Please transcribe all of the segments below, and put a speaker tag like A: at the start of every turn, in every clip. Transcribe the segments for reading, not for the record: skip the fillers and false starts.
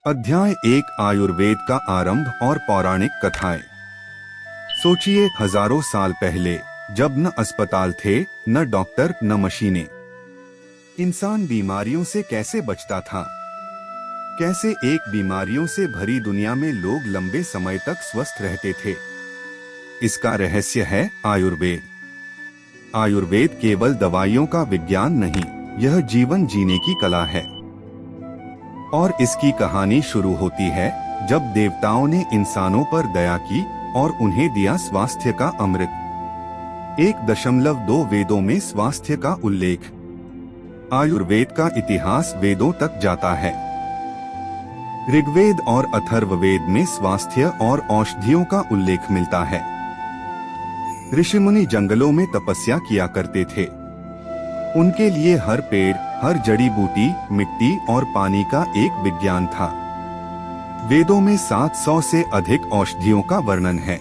A: अध्याय 1 आयुर्वेद का आरंभ और पौराणिक कथाएं। सोचिए, हजारों साल पहले जब न अस्पताल थे, न डॉक्टर, न मशीनें, इंसान बीमारियों से कैसे बचता था। कैसे एक बीमारियों से भरी दुनिया में लोग लंबे समय तक स्वस्थ रहते थे। इसका रहस्य है आयुर्वेद। आयुर्वेद केवल दवाइयों का विज्ञान नहीं, यह जीवन जीने की कला है। और इसकी कहानी शुरू होती है जब देवताओं ने इंसानों पर दया की और उन्हें दिया स्वास्थ्य का अमृत। 1.2 वेदों में स्वास्थ्य का उल्लेख। आयुर्वेद का इतिहास वेदों तक जाता है। ऋग्वेद और अथर्ववेद में स्वास्थ्य और औषधियों का उल्लेख मिलता है। ऋषिमुनि जंगलों में तपस्या किया करते थे। उनके लिए हर पेड़, हर जड़ी बूटी, मिट्टी और पानी का एक विज्ञान था। वेदों में 700 से अधिक औषधियों का वर्णन है।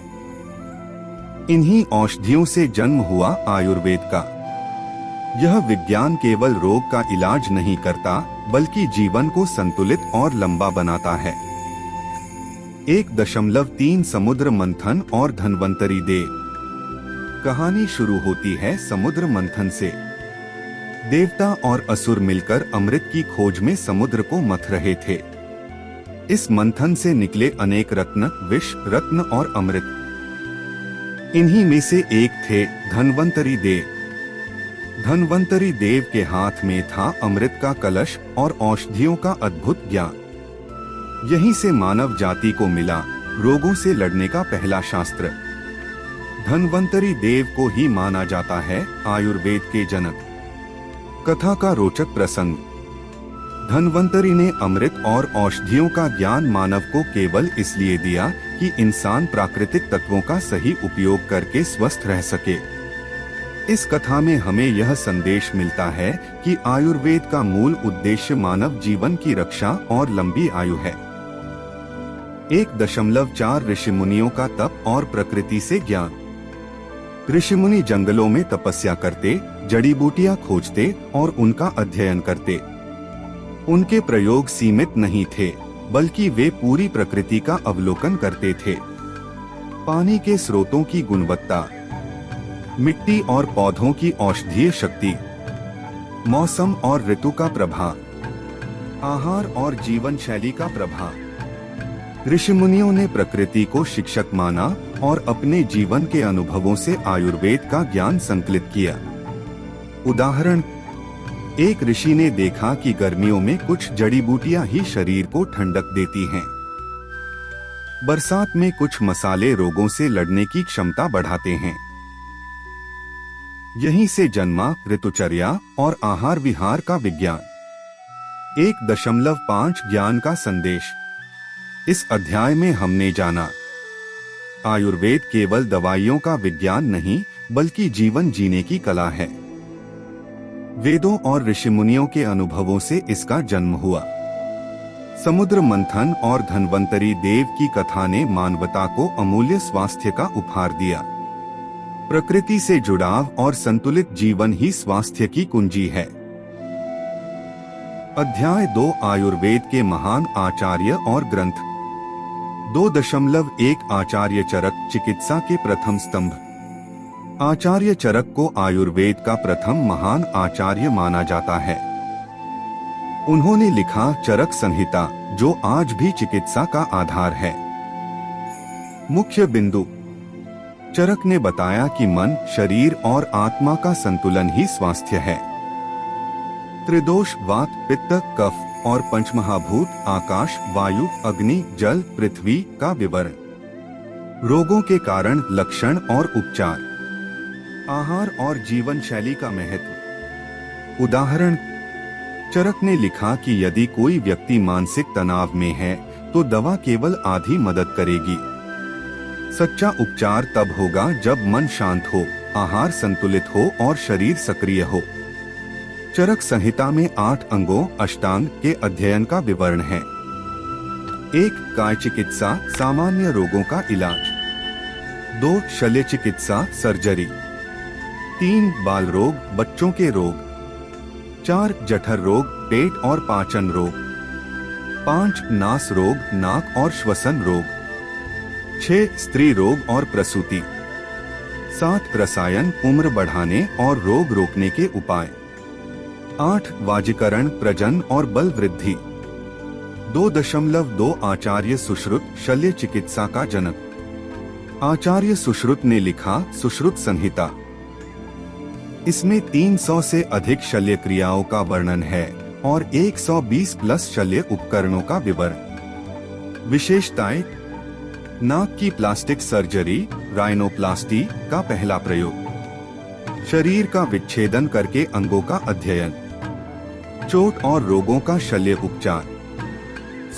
A: इन्हीं औषधियों से जन्म हुआ आयुर्वेद का। यह विज्ञान केवल रोग का इलाज नहीं करता, बल्कि जीवन को संतुलित और लंबा बनाता है। 1.3 समुद्र मंथन और धन्वंतरि देव। कहानी शुरू होती है समुद्र मंथन से। देवता और असुर मिलकर अमृत की खोज में समुद्र को मथ रहे थे। इस मंथन से निकले अनेक रत्न, विष, रत्न और अमृत। इन्हीं में से एक थे धन्वंतरि देव। धन्वंतरि देव के हाथ में था अमृत का कलश और औषधियों का अद्भुत ज्ञान। यहीं से मानव जाति को मिला रोगों से लड़ने का पहला शास्त्र। धन्वंतरि देव को ही माना जाता है आयुर्वेद के जनक। कथा का रोचक प्रसंग। धन्वंतरि ने अमृत और औषधियों का ज्ञान मानव को केवल इसलिए दिया कि इंसान प्राकृतिक तत्वों का सही उपयोग करके स्वस्थ रह सके। इस कथा में हमें यह संदेश मिलता है कि आयुर्वेद का मूल उद्देश्य मानव जीवन की रक्षा और लंबी आयु है। 1.4 ऋषिमुनियों का तप और प्रकृति से ज्ञान। ऋषिमुनि जंगलों में तपस्या करते, जड़ी बूटियां खोजते और उनका अध्ययन करते। उनके प्रयोग सीमित नहीं थे, बल्कि वे पूरी प्रकृति का अवलोकन करते थे। पानी के स्रोतों की गुणवत्ता, मिट्टी और पौधों की औषधीय शक्ति, मौसम और ऋतु का प्रभाव, आहार और जीवन शैली का प्रभाव। ऋषिमुनियों ने प्रकृति को शिक्षक माना और अपने जीवन के अनुभवों से आयुर्वेद का ज्ञान संकलित किया। उदाहरण, एक ऋषि ने देखा कि गर्मियों में कुछ जड़ी बूटियां ही शरीर को ठंडक देती हैं। बरसात में कुछ मसाले रोगों से लड़ने की क्षमता बढ़ाते हैं। यहीं से जन्मा ऋतुचर्या और आहार विहार का विज्ञान। 1.5 ज्ञान का संदेश। इस अध्याय में हमने जाना, आयुर्वेद केवल दवाइयों का विज्ञान नहीं, बल्कि जीवन जीने की कला है। वेदों और ऋषिमुनियों के अनुभवों से इसका जन्म हुआ। समुद्र मंथन और धन्वंतरि देव की कथा ने मानवता को अमूल्य स्वास्थ्य का उपहार दिया। प्रकृति से जुड़ाव और संतुलित जीवन ही स्वास्थ्य की कुंजी है। अध्याय 2 आयुर्वेद के महान आचार्य और ग्रंथ। 2.1 आचार्य चरक, चिकित्सा के प्रथम स्तंभ। आचार्य चरक को आयुर्वेद का प्रथम महान आचार्य माना जाता है। उन्होंने लिखा चरक संहिता, जो आज भी चिकित्सा का आधार है। मुख्य बिंदु। चरक ने बताया कि मन, शरीर और आत्मा का संतुलन ही स्वास्थ्य है। त्रिदोष, वात, पित्त, कफ और पंचमहाभूत आकाश, वायु, अग्नि, जल, पृथ्वी का विवरण। रोगों के कारण, लक्षण और उपचार। आहार और जीवन शैली का महत्व। उदाहरण, चरक ने लिखा कि यदि कोई व्यक्ति मानसिक तनाव में है तो दवा केवल आधी मदद करेगी। सच्चा उपचार तब होगा जब मन शांत हो, आहार संतुलित हो और शरीर सक्रिय हो। चरक संहिता में 8 अंगों, अष्टांग के अध्ययन का विवरण है। 1 काय चिकित्सा, सामान्य रोगों का इलाज। 2 शल्य चिकित्सा, सर्जरी। 3 बाल रोग, बच्चों के रोग। 4 जठर रोग, पेट और पाचन रोग। 5 नास रोग, नाक और श्वसन रोग। 6 स्त्री रोग और प्रसूति। 7 रसायन, उम्र बढ़ाने और रोग रोकने के उपाय। 8 वाजीकरण, प्रजनन और बल वृद्धि। 2.2 आचार्य सुश्रुत शल्य चिकित्सा का जनक। आचार्य सुश्रुत ने लिखा सुश्रुत संहिता। इसमें 300 से अधिक शल्य क्रियाओं का वर्णन है और 120 प्लस शल्य उपकरणों का विवरण। विशेषताएं: नाक की प्लास्टिक सर्जरी, राइनोप्लास्टी का पहला प्रयोग। शरीर का विच्छेदन करके अंगों का अध्ययन। चोट और रोगों का शल्य उपचार।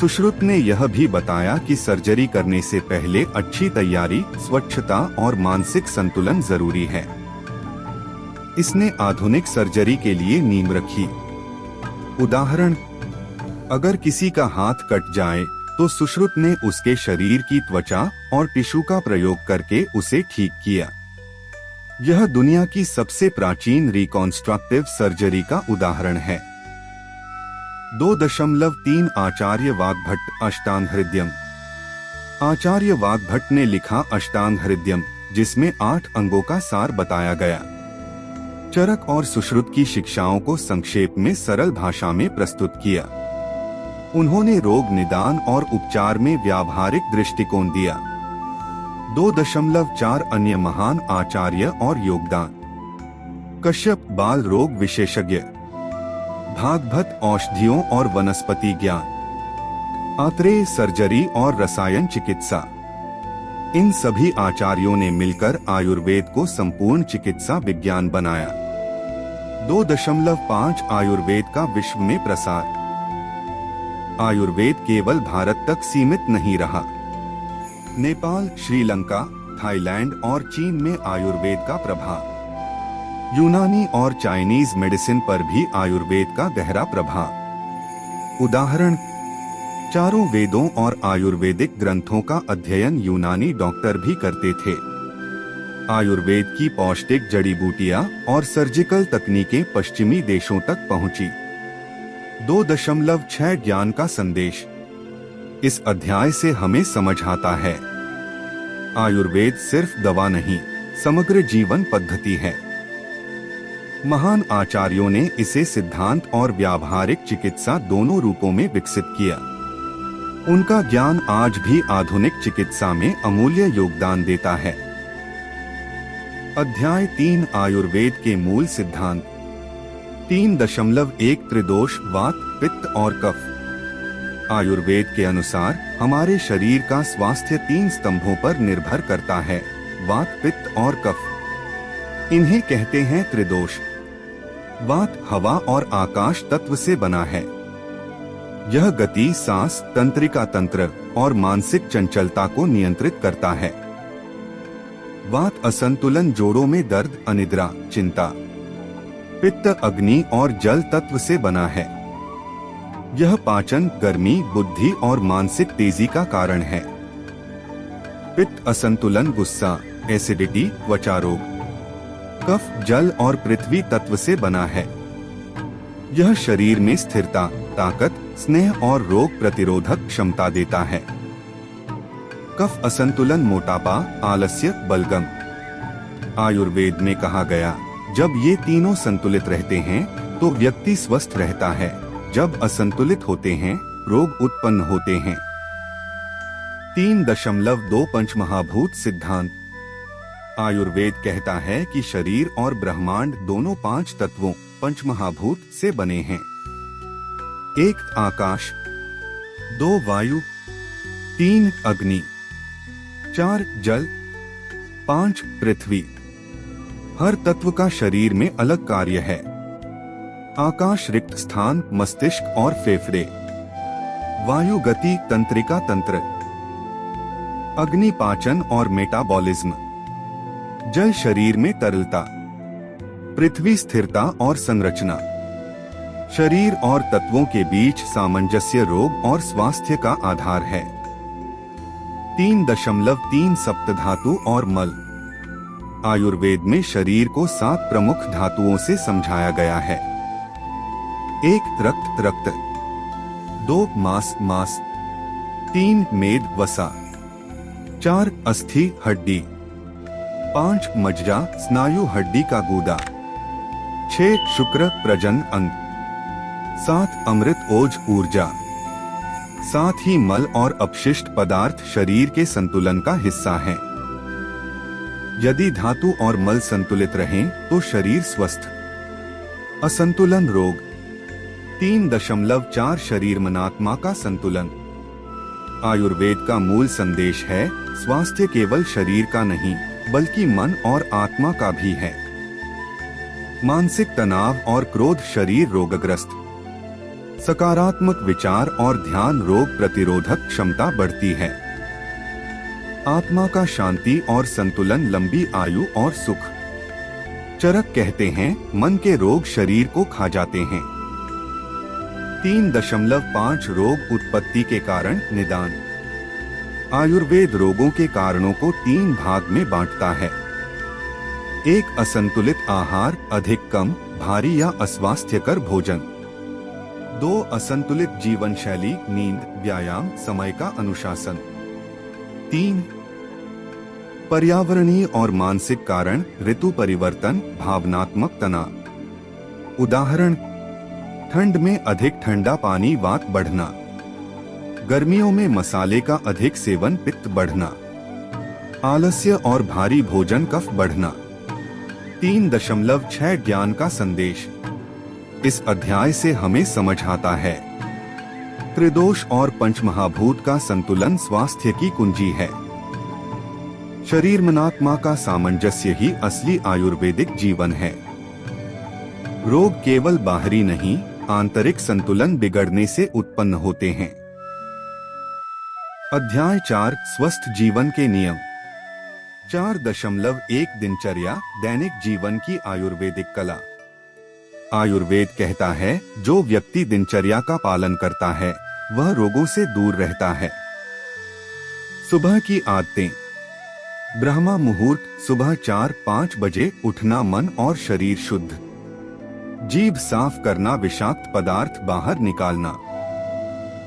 A: सुश्रुत ने यह भी बताया कि सर्जरी करने से पहले अच्छी तैयारी, स्वच्छता और मानसिक संतुलन जरूरी है। इसने आधुनिक सर्जरी के लिए नींव रखी। उदाहरण: अगर किसी का हाथ कट जाए तो सुश्रुत ने उसके शरीर की त्वचा और टिश्यू का प्रयोग करके उसे ठीक किया। यह दुनिया की सबसे प्राचीन रिकॉन्स्ट्रक्टिव सर्जरी का उदाहरण है। 2.3 आचार्य वाग्भट्ट अष्टांग हृदयम। आचार्य वाग्भट्ट ने लिखा अष्टांग हृदयम, जिसमें 8 अंगों का सार बताया गया। चरक और सुश्रुत की शिक्षाओं को संक्षेप में सरल भाषा में प्रस्तुत किया। उन्होंने रोग निदान और उपचार में व्यावहारिक दृष्टिकोण दिया। 2.4 अन्य महान आचार्य और योगदान। कश्यप बाल रोग विशेषज्ञ। भागवत औषधियों और वनस्पति ज्ञान। आत्रेय सर्जरी और रसायन चिकित्सा। इन सभी आचार्यों ने मिलकर आयुर्वेद को संपूर्ण चिकित्सा विज्ञान बनाया। 2.5 आयुर्वेद का विश्व में प्रसार। आयुर्वेद केवल भारत तक सीमित नहीं रहा। नेपाल, श्रीलंका, थाईलैंड और चीन में आयुर्वेद का प्रभाव। यूनानी और चाइनीज मेडिसिन पर भी आयुर्वेद का गहरा प्रभाव। उदाहरण: चारों वेदों और आयुर्वेदिक ग्रंथों का अध्ययन यूनानी डॉक्टर भी करते थे। आयुर्वेद की पौष्टिक जड़ी बूटियां और सर्जिकल तकनीकें पश्चिमी देशों तक पहुंची। 2.6 ज्ञान का संदेश। इस अध्याय से हमें समझ आता है, आयुर्वेद सिर्फ दवा नहीं, समग्र जीवन पद्धति है। महान आचार्यों ने इसे सिद्धांत और व्यावहारिक चिकित्सा दोनों रूपों में विकसित किया। उनका ज्ञान आज भी आधुनिक चिकित्सा में अमूल्य योगदान देता है। अध्याय 3 आयुर्वेद के मूल सिद्धांत। 3.1 त्रिदोष, वात, पित्त और कफ। आयुर्वेद के अनुसार हमारे शरीर का स्वास्थ्य 3 स्तंभों पर निर्भर करता है: वात, पित्त और कफ। इन्हें कहते हैं त्रिदोष। वात हवा और आकाश तत्व से बना है। यह गति, सांस, तंत्रिका तंत्र और मानसिक चंचलता को नियंत्रित करता है। वात असंतुलन, जोड़ों में दर्द, अनिद्रा, चिंता। पित्त अग्नि और जल तत्व से बना है। यह पाचन, गर्मी, बुद्धि और मानसिक तेजी का कारण है। पित्त असंतुलन, गुस्सा, एसिडिटी, त्वचा रोग। कफ जल और पृथ्वी तत्व से बना है। यह शरीर में स्थिरता, ताकत, स्नेह और रोग प्रतिरोधक क्षमता देता है। कफ असंतुलन, मोटापा, आलस्य, बलगम। आयुर्वेद में कहा गया, जब ये तीनों संतुलित रहते हैं तो व्यक्ति स्वस्थ रहता है। जब असंतुलित होते हैं, रोग उत्पन्न होते हैं। 3.2 पंचमहाभूत सिद्धांत। आयुर्वेद कहता है कि शरीर और ब्रह्मांड दोनों 5 तत्वों, पंचमहाभूत से बने हैं। 1 आकाश, 2 वायु, 3 अग्नि, 4 जल, 5 पृथ्वी। हर तत्व का शरीर में अलग कार्य है। आकाश रिक्त स्थान, मस्तिष्क और फेफड़े। वायु गति, तंत्रिका तंत्र। अग्नि पाचन और मेटाबॉलिज्म। जल शरीर में तरलता। पृथ्वी स्थिरता और संरचना। शरीर और तत्वों के बीच सामंजस्य रोग और स्वास्थ्य का आधार है। 3.3 सप्तधातु और मल। आयुर्वेद में शरीर को 7 प्रमुख धातुओं से समझाया गया है। 1 रक्त, रक्त। 2 मांस 3 मेद वसा, 4 अस्थि हड्डी, 5 मज्जा स्नायु हड्डी का गूदा, 6 शुक्र प्रजनन अंग, 7 अमृत ओज ऊर्जा, साथ ही मल और अपशिष्ट पदार्थ शरीर के संतुलन का हिस्सा हैं। यदि धातु और मल संतुलित रहें तो शरीर स्वस्थ। असंतुलन रोग। 3.4 शरीर मनात्मा का संतुलन। आयुर्वेद का मूल संदेश है, स्वास्थ्य केवल शरीर का नहीं बल्कि मन और आत्मा का भी है। मानसिक तनाव और क्रोध शरीर रोगग्रस्त, सकारात्मक विचार और ध्यान रोग प्रतिरोधक क्षमता बढ़ती है। आत्मा का शांति और संतुलन लंबी आयु और सुख। चरक कहते हैं, मन के रोग शरीर को खा जाते हैं। 3.5 रोग उत्पत्ति के कारण निदान। आयुर्वेद रोगों के कारणों को 3 भाग में बांटता है। 1 असंतुलित आहार, अधिक कम, भारी या अस्वास्थ्यकर भोजन। 2 असंतुलित जीवन शैली, नींद, व्यायाम, समय का अनुशासन। 3 पर्यावरणीय और मानसिक कारण, ऋतु परिवर्तन, भावनात्मक तनाव। उदाहरण, ठंड में अधिक ठंडा पानी वात बढ़ना, गर्मियों में मसाले का अधिक सेवन पित्त बढ़ना, आलस्य और भारी भोजन कफ बढ़ना। 3.6 ज्ञान का संदेश। इस अध्याय से हमें समझ आता है, त्रिदोष और पंचमहाभूत का संतुलन स्वास्थ्य की कुंजी है। शरीर मनात्मा का सामंजस्य ही असली आयुर्वेदिक जीवन है। रोग केवल बाहरी नहीं, आंतरिक संतुलन बिगड़ने से उत्पन्न होते हैं। अध्याय 4 स्वस्थ जीवन के नियम। 4.1 दिनचर्या, दैनिक जीवन की आयुर्वेदिक कला। आयुर्वेद कहता है, जो व्यक्ति दिनचर्या का पालन करता है वह रोगों से दूर रहता है। सुबह की आदतें। ब्रह्मा मुहूर्त, सुबह 4-5 बजे उठना, मन और शरीर शुद्ध। जीभ साफ करना, विषाक्त पदार्थ बाहर निकालना।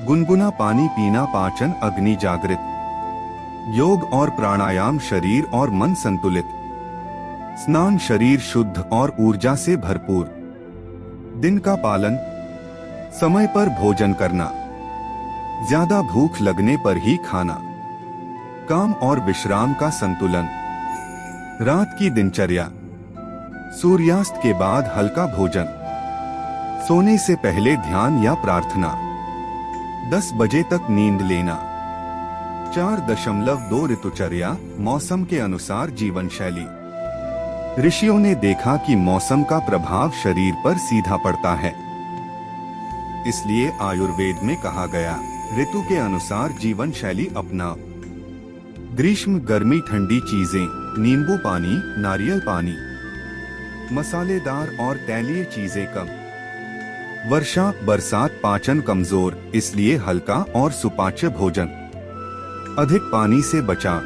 A: गुनगुना पानी पीना, पाचन अग्नि जागृत। योग और प्राणायाम शरीर और मन संतुलित। स्नान शरीर शुद्ध और ऊर्जा से भरपूर। दिन का पालन। समय पर भोजन करना, ज्यादा भूख लगने पर ही खाना। काम और विश्राम का संतुलन। रात की दिनचर्या। सूर्यास्त के बाद हल्का भोजन, सोने से पहले ध्यान या प्रार्थना, 10 बजे तक नींद लेना। 4.2 ऋतुचर्या, मौसम के अनुसार जीवन शैली। ऋषियों ने देखा कि मौसम का प्रभाव शरीर पर सीधा पड़ता है, इसलिए आयुर्वेद में कहा गया, ऋतु के अनुसार जीवन शैली अपनाओ। ग्रीष्म गर्मी ठंडी चीजें, नींबू पानी, नारियल पानी। मसालेदार और तैलीय चीजें कम। वर्षा बरसात पाचन कमजोर, इसलिए हल्का और सुपाच्य भोजन। अधिक पानी से बचाव।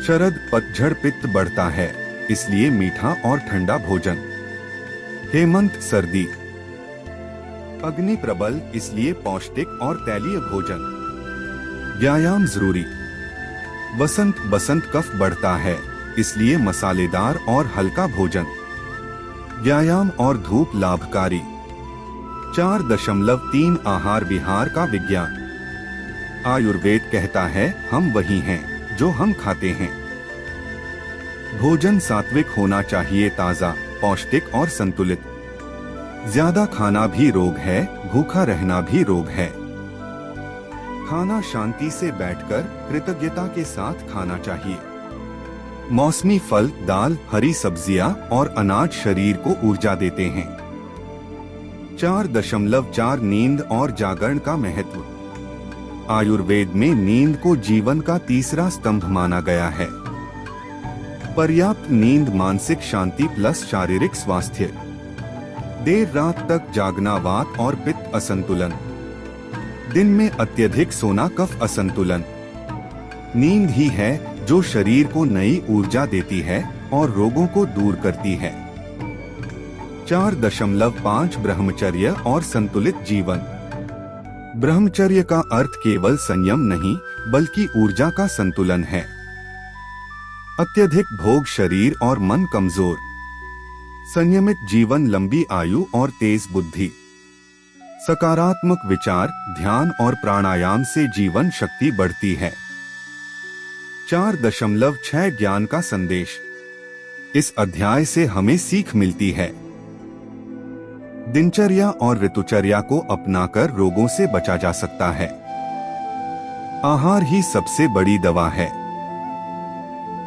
A: शरद पतझड़ पित्त बढ़ता है, इसलिए मीठा और ठंडा भोजन। हेमंत सर्दी। अग्नि प्रबल, इसलिए पौष्टिक और तैलीय भोजन। व्यायाम जरूरी। बसंत कफ बढ़ता है, इसलिए मसालेदार और हल्का भोजन। व्यायाम और धूप लाभकारी। 4.3 आहार विहार का विज्ञान। आयुर्वेद कहता है, हम वही हैं जो हम खाते हैं। भोजन सात्विक होना चाहिए, ताजा, पौष्टिक और संतुलित। ज्यादा खाना भी रोग है, भूखा रहना भी रोग है। खाना शांति से बैठकर कृतज्ञता के साथ खाना चाहिए। मौसमी फल, दाल, हरी सब्जियां और अनाज शरीर को ऊर्जा देते हैं। 4.4 नींद और जागरण का महत्व। आयुर्वेद में नींद को जीवन का तीसरा स्तंभ माना गया है। पर्याप्त नींद मानसिक शांति प्लस शारीरिक स्वास्थ्य। देर रात तक जागना वात और पित्त असंतुलन। दिन में अत्यधिक सोना कफ असंतुलन। नींद ही है जो शरीर को नई ऊर्जा देती है और रोगों को दूर करती है। 4.5 ब्रह्मचर्य और संतुलित जीवन। ब्रह्मचर्य का अर्थ केवल संयम नहीं बल्कि ऊर्जा का संतुलन है। अत्यधिक भोग शरीर और मन कमजोर, संयमित जीवन लंबी आयु और तेज बुद्धि। सकारात्मक विचार, ध्यान और प्राणायाम से जीवन शक्ति बढ़ती है। 4.6 ज्ञान का संदेश। इस अध्याय से हमें सीख मिलती है। दिनचर्या और ऋतुचर्या को अपनाकर रोगों से बचा जा सकता है। आहार ही सबसे बड़ी दवा है।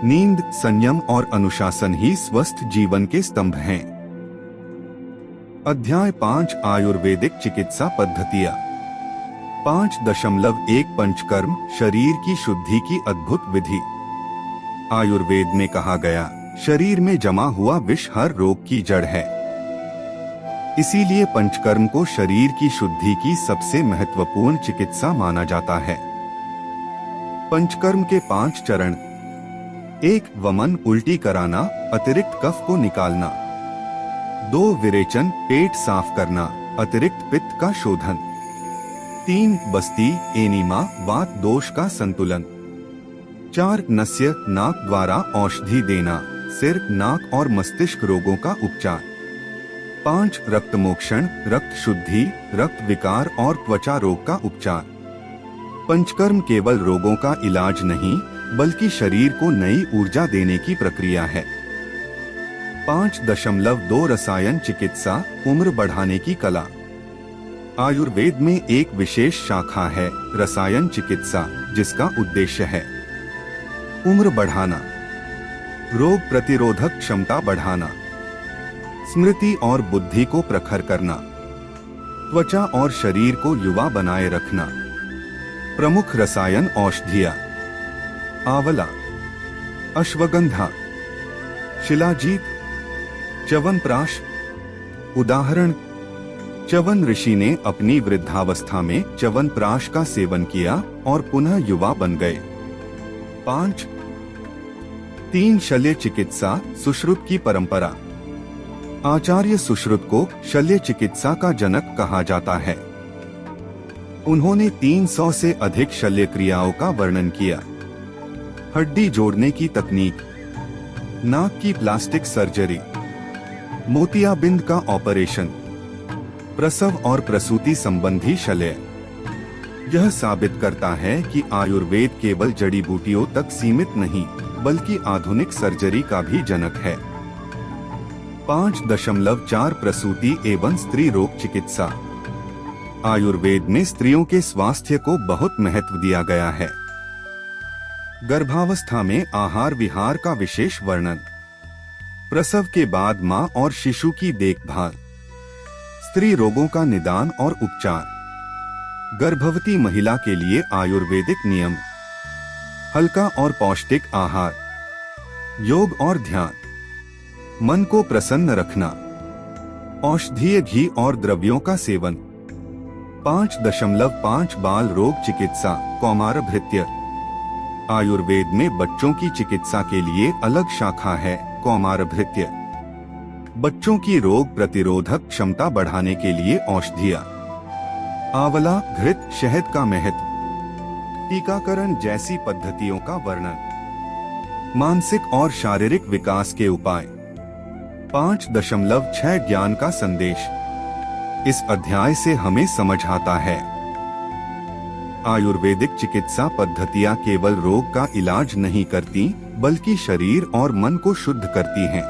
A: नींद, संयम और अनुशासन ही स्वस्थ जीवन के स्तंभ हैं। अध्याय 5 आयुर्वेदिक चिकित्सा पद्धतियां। 5.1 पंचकर्म, शरीर की शुद्धि की अद्भुत विधि। आयुर्वेद में कहा गया, शरीर में जमा हुआ विष हर रोग की जड़ है। इसीलिए पंचकर्म को शरीर की शुद्धि की सबसे महत्वपूर्ण चिकित्सा माना जाता है। पंचकर्म के 5 चरण। 1. वमन, उल्टी कराना, अतिरिक्त कफ को निकालना। 2. विरेचन, पेट साफ करना, अतिरिक्त पित्त का शोधन। 3. बस्ती, एनीमा, वात दोष का संतुलन। 4. नस्य, नाक द्वारा औषधि देना, सिर, नाक और मस्तिष्क रोगों का उपचार। 5. रक्त मोक्षण, रक्त शुद्धि, रक्त विकार और त्वचा रोग का उपचार। पंचकर्म केवल रोगों का इलाज नहीं बल्कि शरीर को नई ऊर्जा देने की प्रक्रिया है। 5.2 रसायन चिकित्सा, उम्र बढ़ाने की कला। आयुर्वेद में एक विशेष शाखा है रसायन चिकित्सा, जिसका उद्देश्य है उम्र बढ़ाना, रोग प्रतिरोधक क्षमता बढ़ाना, स्मृति और बुद्धि को प्रखर करना, त्वचा और शरीर को युवा बनाए रखना। प्रमुख रसायन औषधियां: आंवला, अश्वगंधा, शिलाजीत, च्यवनप्राश। उदाहरण: च्यवन ऋषि ने अपनी वृद्धावस्था में च्यवनप्राश का सेवन किया और पुनः युवा बन गए। 5. 3 शल्य चिकित्सा, सुश्रुत की परंपरा। आचार्य सुश्रुत को शल्य चिकित्सा का जनक कहा जाता है। उन्होंने 300 से अधिक शल्य क्रियाओं का वर्णन किया। हड्डी जोड़ने की तकनीक, नाक की प्लास्टिक सर्जरी, मोतियाबिंद का ऑपरेशन, प्रसव और प्रसूति संबंधी शल्य। यह साबित करता है कि आयुर्वेद केवल जड़ी बूटियों तक सीमित नहीं बल्कि आधुनिक सर्जरी का भी जनक है। 5.4 प्रसूति एवं स्त्री रोग चिकित्सा। आयुर्वेद में स्त्रियों के स्वास्थ्य को बहुत महत्व दिया गया है। गर्भावस्था में आहार विहार का विशेष वर्णन, प्रसव के बाद मां और शिशु की देखभाल, स्त्री रोगों का निदान और उपचार, गर्भवती महिला के लिए आयुर्वेदिक नियम, हल्का और पौष्टिक आहार, योग और ध्यान, मन को प्रसन्न रखना, औषधीय घी और द्रव्यों का सेवन। 5.5 बाल रोग चिकित्सा, कौमारभृत्य। आयुर्वेद में बच्चों की चिकित्सा के लिए अलग शाखा है कौमारभृत्य। बच्चों की रोग प्रतिरोधक क्षमता बढ़ाने के लिए औषधियां, आंवला, घृत, शहद का महत्व, टीकाकरण जैसी पद्धतियों का वर्णन, मानसिक और शारीरिक विकास के उपाय। 5.6 ज्ञान का संदेश। इस अध्याय से हमें समझ आता है आयुर्वेदिक चिकित्सा पद्धतियां केवल रोग का इलाज नहीं करती बल्कि शरीर और मन को शुद्ध करती हैं।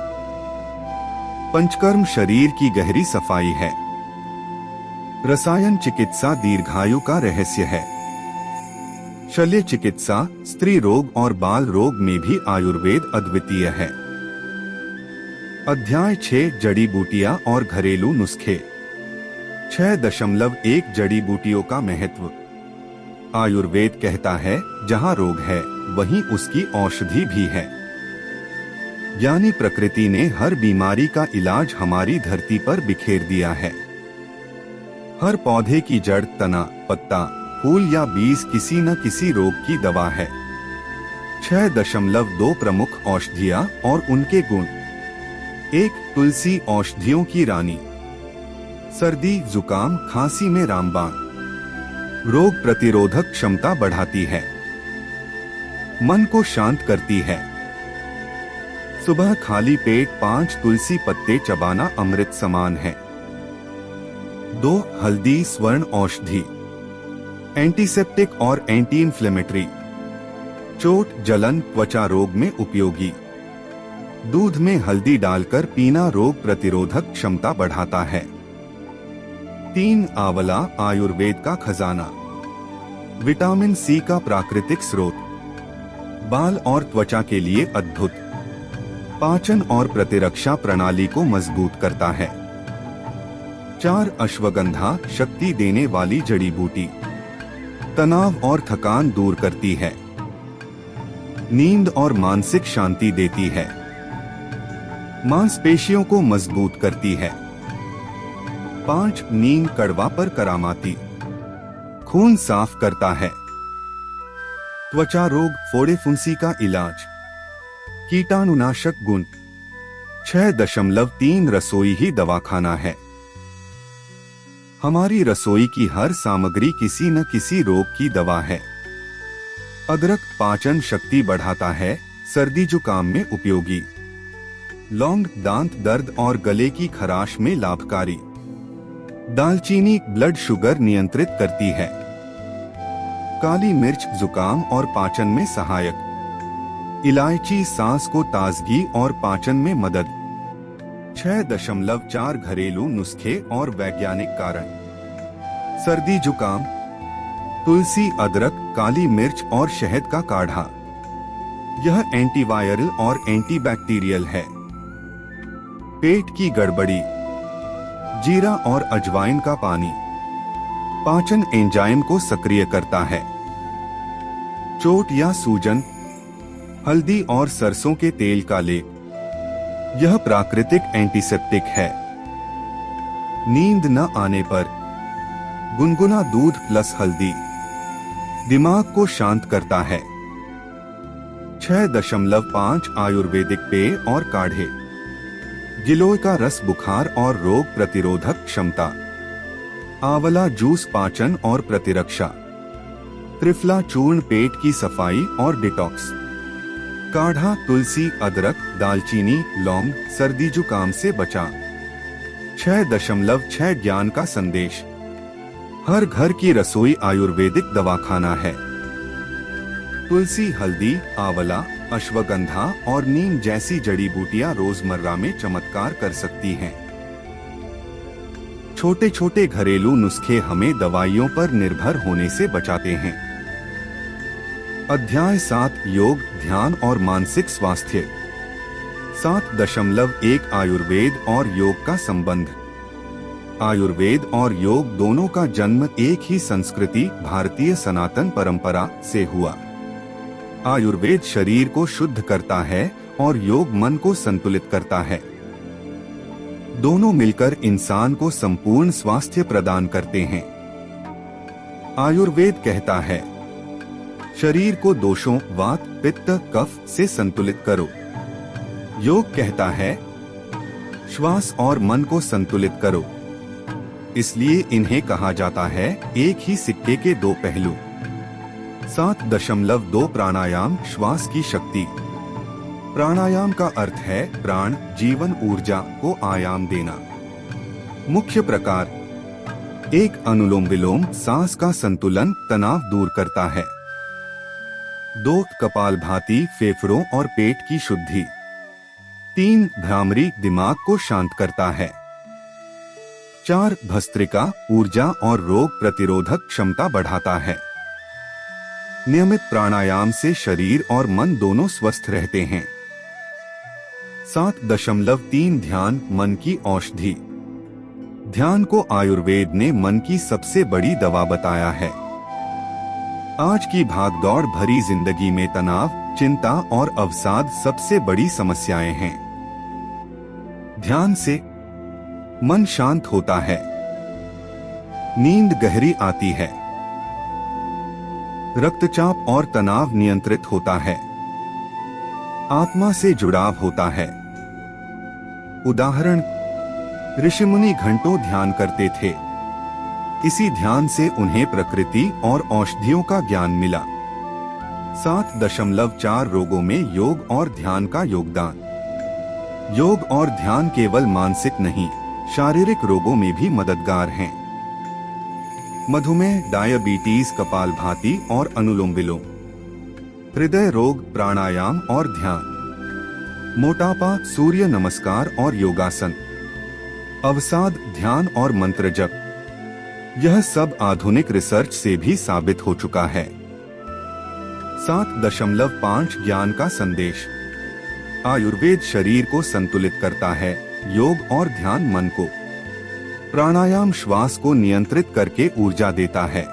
A: पंचकर्म शरीर की गहरी सफाई है। रसायन चिकित्सा दीर्घायु का रहस्य है। शल्य चिकित्सा स्त्री रोग और बाल रोग में भी आयुर्वेद अद्वितीय है। अध्याय 6 जड़ी बूटियां और घरेलू नुस्खे। 6.1 जड़ी बूटियों का महत्व। आयुर्वेद कहता है जहाँ रोग है वहीं उसकी औषधि भी है। यानी प्रकृति ने हर बीमारी का इलाज हमारी धरती पर बिखेर दिया है। हर पौधे की जड़, तना, पत्ता, फूल या बीज किसी न किसी रोग की दवा है। 6.2 प्रमुख औषधियां और उनके गुण। 1. तुलसी औषधियों की रानी। सर्दी, जुकाम, खांसी में रामबाण। रोग प्रतिरोधक क्षमता बढ़ाती है, मन को शांत करती है। सुबह खाली पेट 5 तुलसी पत्ते चबाना अमृत समान है। 2 हल्दी स्वर्ण औषधि, एंटीसेप्टिक और एंटी इन्फ्लेमेटरी, चोट जलन त्वचा रोग में उपयोगी। दूध में हल्दी डालकर पीना रोग प्रतिरोधक क्षमता बढ़ाता है। 3 आंवला आयुर्वेद का खजाना, विटामिन सी का प्राकृतिक स्रोत, बाल और त्वचा के लिए अद्भुत, पाचन और प्रतिरक्षा प्रणाली को मजबूत करता है। 4 अश्वगंधा शक्ति देने वाली जड़ी बूटी, तनाव और थकान दूर करती है, नींद और मानसिक शांति देती है, मांसपेशियों को मजबूत करती है। 5 नीम कड़वा पर करामाती, खून साफ करता है, त्वचा रोग फोड़े फुंसी का इलाज, कीटाणुनाशक गुण। 6.3 रसोई ही दवाखाना है। हमारी रसोई की हर सामग्री किसी न किसी रोग की दवा है। अदरक पाचन शक्ति बढ़ाता है, सर्दी जुकाम में उपयोगी। लौंग दांत दर्द और गले की खराश में लाभकारी। दालचीनी ब्लड शुगर नियंत्रित करती है। काली मिर्च जुकाम और पाचन में सहायक। इलायची सांस को ताजगी और पाचन में मदद। 6.4 घरेलू नुस्खे और वैज्ञानिक कारण। सर्दी जुकाम, तुलसी अदरक काली मिर्च और शहद का काढ़ा, यह एंटीवायरल और एंटीबैक्टीरियल है। पेट की गड़बड़ी, जीरा और अजवाइन का पानी, पाचन एंजाइम को सक्रिय करता है। चोट या सूजन, हल्दी और सरसों के तेल का लेप, यह प्राकृतिक एंटीसेप्टिक है। नींद न आने पर गुनगुना दूध प्लस हल्दी दिमाग को शांत करता है। 6.5 आयुर्वेदिक पेय और काढ़े, गिलोय का रस बुखार और रोग प्रतिरोधक क्षमता, आंवला जूस पाचन और प्रतिरक्षा, त्रिफला चूर्ण पेट की सफाई और डिटॉक्स, काढ़ा तुलसी अदरक दालचीनी लौंग सर्दी जुकाम से बचा। 6.6 ज्ञान का संदेश, हर घर की रसोई आयुर्वेदिक दवाखाना है। तुलसी हल्दी आंवला अश्वगंधा और नीम जैसी जड़ी बूटियां रोजमर्रा में चमत्कार कर सकती हैं। छोटे छोटे घरेलू नुस्खे हमें दवाइयों पर निर्भर होने से बचाते हैं। अध्याय 7 योग ध्यान और मानसिक स्वास्थ्य। 7.1 आयुर्वेद और योग का संबंध। आयुर्वेद और योग दोनों का जन्म एक ही संस्कृति भारतीय सनातन परंपरा से हुआ। आयुर्वेद शरीर को शुद्ध करता है और योग मन को संतुलित करता है। दोनों मिलकर इंसान को संपूर्ण स्वास्थ्य प्रदान करते हैं। आयुर्वेद कहता है, शरीर को दोषों वात पित्त कफ से संतुलित करो। योग कहता है, श्वास और मन को संतुलित करो। इसलिए इन्हें कहा जाता है एक ही सिक्के के दो पहलू। 7.2 प्राणायाम श्वास की शक्ति। प्राणायाम का अर्थ है प्राण जीवन ऊर्जा को आयाम देना। मुख्य प्रकार, 1 अनुलोम विलोम सांस का संतुलन तनाव दूर करता है। 2 कपालभाति फेफड़ों और पेट की शुद्धि। 3 भ्रामरी दिमाग को शांत करता है। 4 भस्त्रिका ऊर्जा और रोग प्रतिरोधक क्षमता बढ़ाता है। नियमित प्राणायाम से शरीर और मन दोनों स्वस्थ रहते हैं। 7.3 ध्यान मन की औषधि। ध्यान को आयुर्वेद ने मन की सबसे बड़ी दवा बताया है। आज की भागदौड़ भरी जिंदगी में तनाव, चिंता और अवसाद सबसे बड़ी समस्याएं हैं। ध्यान से मन शांत होता है, नींद गहरी आती है, रक्तचाप और तनाव नियंत्रित होता है, आत्मा से जुड़ाव होता है। उदाहरण, ऋषिमुनि घंटों ध्यान करते थे, इसी ध्यान से उन्हें प्रकृति और औषधियों का ज्ञान मिला। 7.4 रोगों में योग और ध्यान का योगदान। योग और ध्यान केवल मानसिक नहीं, शारीरिक रोगों में भी मददगार हैं। मधुमेह, डायबिटीज, कपालभाति और अनुलोम विलोम, हृदय रोग, प्राणायाम और ध्यान, मोटापा, सूर्य नमस्कार और योगासन, अवसाद, ध्यान और मंत्र जप, यह सब आधुनिक रिसर्च से भी साबित हो चुका है। 7.5 ज्ञान का संदेश। आयुर्वेद शरीर को संतुलित करता है, योग और ध्यान मन को, प्राणायाम श्वास को नियंत्रित करके ऊर्जा देता है,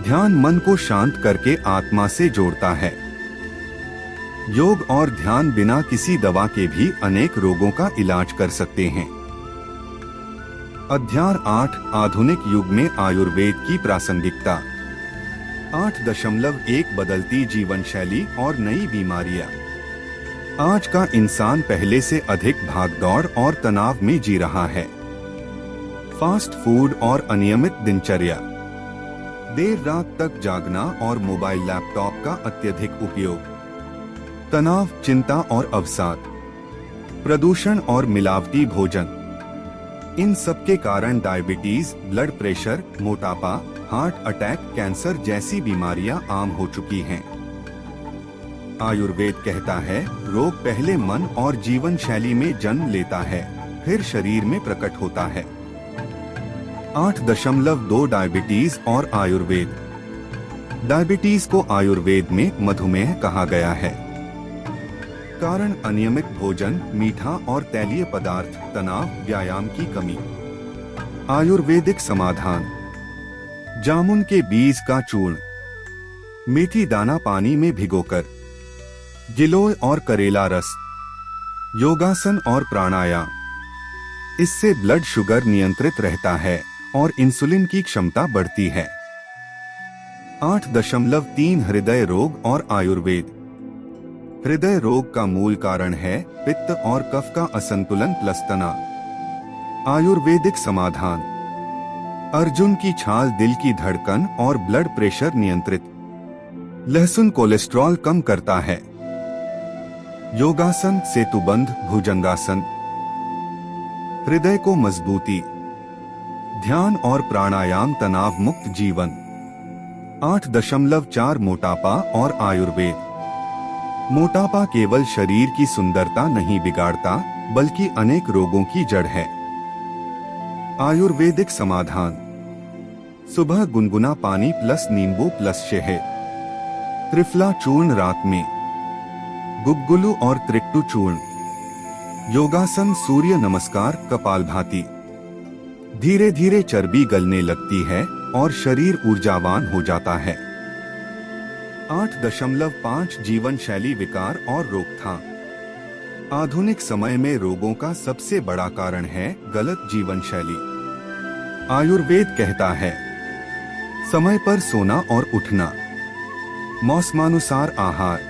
A: ध्यान मन को शांत करके आत्मा से जोड़ता है। योग और ध्यान बिना किसी दवा के भी अनेक रोगों का इलाज कर सकते हैं। अध्याय 8, आधुनिक युग में आयुर्वेद की प्रासंगिकता। 8.1 बदलती जीवन शैली और नई बीमारियां। आज का इंसान पहले से अधिक भागदौड़ और तनाव में जी रहा है। फास्ट फूड और अनियमित दिनचर्या, देर रात तक जागना और मोबाइल लैपटॉप का अत्यधिक उपयोग, तनाव, चिंता और अवसाद, प्रदूषण और मिलावटी भोजन, इन सब के कारण डायबिटीज, ब्लड प्रेशर, मोटापा, हार्ट अटैक, कैंसर जैसी बीमारियां आम हो चुकी हैं। आयुर्वेद कहता है, रोग पहले मन और जीवन शैली में जन्म लेता है, फिर शरीर में प्रकट होता है। 8.2 डायबिटीज और आयुर्वेद। डायबिटीज को आयुर्वेद में मधुमेह कहा गया है। कारण अनियमित भोजन, मीठा और तैलीय पदार्थ, तनाव, व्यायाम की कमी। आयुर्वेदिक समाधान: जामुन के बीज का चूर्ण, मेथी दाना पानी में भिगोकर, गिलोय और करेला रस, योगासन और प्राणायाम। इससे ब्लड शुगर नियंत्रित रहता है और इंसुलिन की क्षमता बढ़ती है। 8.3 हृदय रोग और आयुर्वेद। हृदय रोग का मूल कारण है पित्त और कफ का असंतुलन प्लस तनाव। आयुर्वेदिक समाधान: अर्जुन की छाल दिल की धड़कन और ब्लड प्रेशर नियंत्रित, लहसुन कोलेस्ट्रॉल कम करता है, योगासन, सेतुबंध, भुजंगासन, हृदय को मजबूती, ध्यान और प्राणायाम, तनाव मुक्त जीवन। 8.4 मोटापा और आयुर्वेद। मोटापा केवल शरीर की सुंदरता नहीं बिगाड़ता, बल्कि अनेक रोगों की जड़ है। आयुर्वेदिक समाधान: सुबह गुनगुना पानी प्लस नींबू प्लस शहद, त्रिफला चूर्ण रात में, गुग्गुलू और त्रिकटु चूर्ण, योगासन, सूर्य नमस्कार, कपालभाति। धीरे धीरे चर्बी गलने लगती है और शरीर ऊर्जावान हो जाता है। 8.5 जीवन शैली विकार और रोकथाम। आधुनिक समय में रोगों का सबसे बड़ा कारण है गलत जीवन शैली। आयुर्वेद कहता है, समय पर सोना और उठना, मौसमानुसार आहार,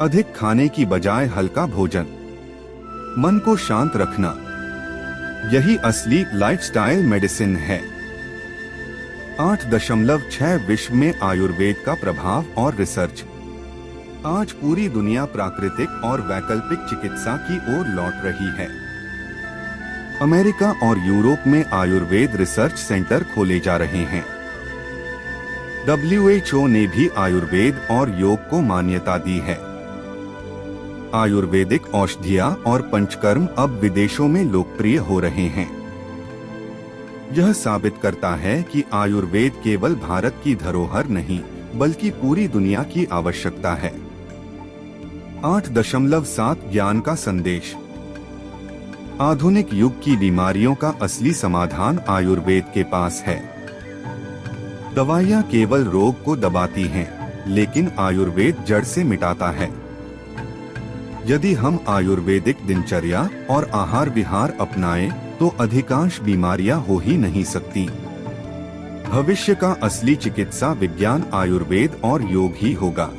A: अधिक खाने की बजाय हल्का भोजन, मन को शांत रखना, यही असली लाइफस्टाइल मेडिसिन है। 8.6 विश्व में आयुर्वेद का प्रभाव और रिसर्च। आज पूरी दुनिया प्राकृतिक और वैकल्पिक चिकित्सा की ओर लौट रही है। अमेरिका और यूरोप में आयुर्वेद रिसर्च सेंटर खोले जा रहे हैं। WHO ने भी आयुर्वेद और योग को मान्यता दी है। आयुर्वेदिक औषधियां और पंचकर्म अब विदेशों में लोकप्रिय हो रहे हैं। यह साबित करता है कि आयुर्वेद केवल भारत की धरोहर नहीं, बल्कि पूरी दुनिया की आवश्यकता है। 8.7 ज्ञान का संदेश। आधुनिक युग की बीमारियों का असली समाधान आयुर्वेद के पास है। दवाइयाँ केवल रोग को दबाती हैं, लेकिन आयुर्वेद जड़ से मिटाता है। यदि हम आयुर्वेदिक दिनचर्या और आहार विहार अपनाएं, तो अधिकांश बीमारियां हो ही नहीं सकती। भविष्य का असली चिकित्सा विज्ञान आयुर्वेद और योग ही होगा।